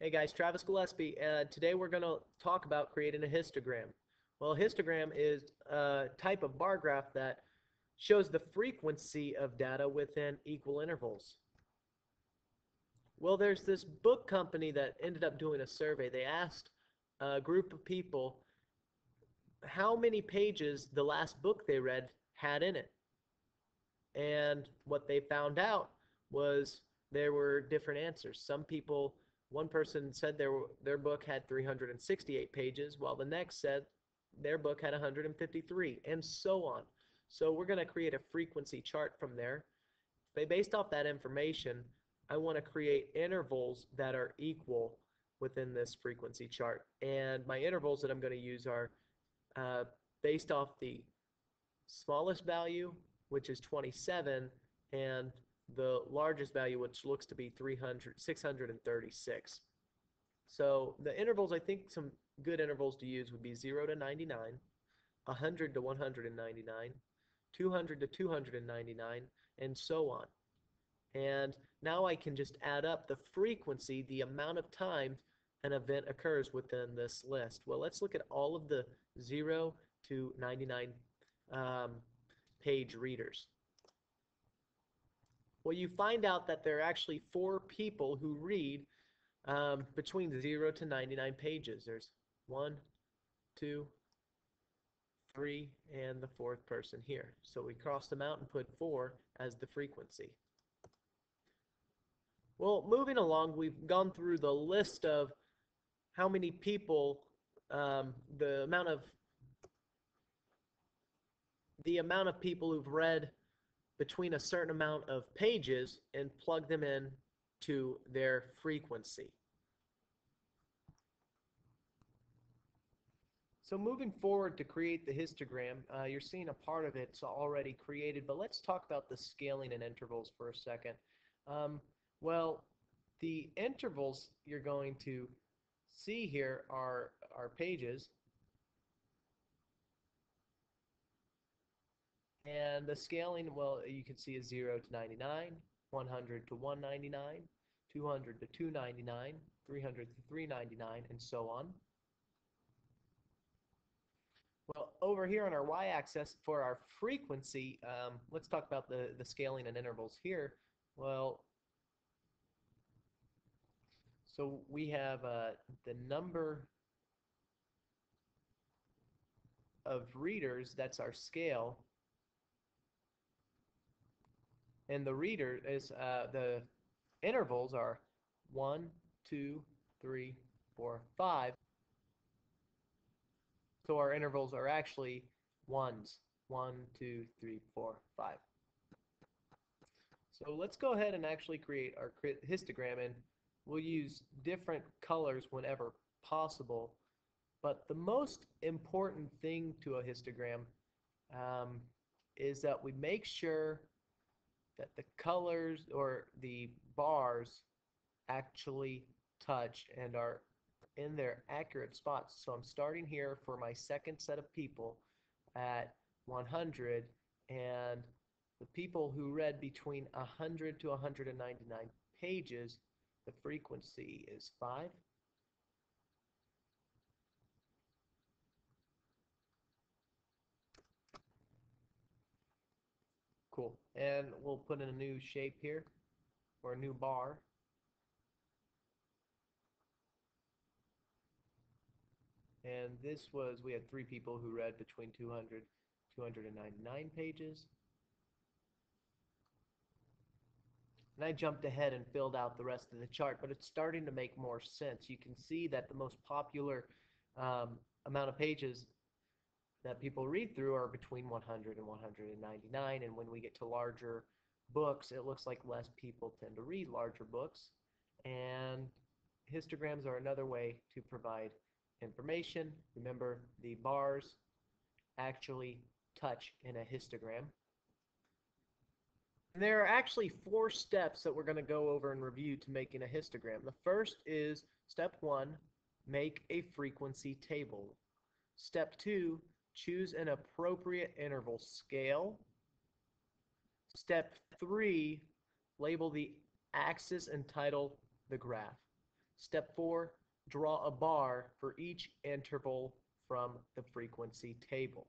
Hey guys, Travis Gillespie, and today we're going to talk about creating a histogram. Well, a histogram is a type of bar graph that shows the frequency of data within equal intervals. Well, there's this book company that ended up doing a survey. They asked a group of people how many pages the last book they read had in it. And what they found out was there were different answers. One person said their book had 368 pages, while the next said their book had 153, and so on. So we're going to create a frequency chart from there. Based off that information, I want to create intervals that are equal within this frequency chart. And my intervals that I'm going to use are uh, based off the smallest value, which is 27, and the largest value, which looks to be 636. So the intervals, I think some good intervals to use would be 0 to 99, 100 to 199, 200 to 299, and so on. And now I can just add up the frequency, the amount of times an event occurs within this list. Well, let's look at all of the 0 to 99 page readers. Well, you find out that there are actually 4 people who read between 0 to 99 pages. There's 1, 2, 3, and the 4th person here. So we crossed them out and put 4 as the frequency. Well, moving along, we've gone through the list of how many people, the amount of people who've read between a certain amount of pages and plug them in to their frequency. So moving forward to create the histogram, you're seeing a part of it's already created, but let's talk about the scaling and intervals for a second. Well, the intervals you're going to see here are pages, and the scaling, well, you can see is 0 to 99, 100 to 199, 200 to 299, 300 to 399, and so on. Well, over here on our y-axis for our frequency, let's talk about the scaling and intervals here. Well, so we have the number of readers, that's our scale, and the intervals are 1, 2, 3, 4, 5. So our intervals are actually ones. 1, 2, 3, 4, 5. So let's go ahead and actually create our histogram, and we'll use different colors whenever possible. But the most important thing to a histogram is that we make sure that the colors or the bars actually touch and are in their accurate spots. So I'm starting here for my second set of people at 100, and the people who read between 100 to 199 pages, the frequency is 5. Cool. And we'll put in a new shape here, or a new bar. And we had 3 people who read between 200 299 pages. And I jumped ahead and filled out the rest of the chart, but it's starting to make more sense. You can see that the most popular amount of pages that people read through are between 100 and 199, and when we get to larger books, it looks like less people tend to read larger books. And histograms are another way to provide information. Remember, the bars actually touch in a histogram. And there are actually 4 steps that we're going to go over and review to making a histogram. The first is step 1, make a frequency table. Step 2, choose an appropriate interval scale. Step 3, label the axis and title the graph. Step 4, draw a bar for each interval from the frequency table.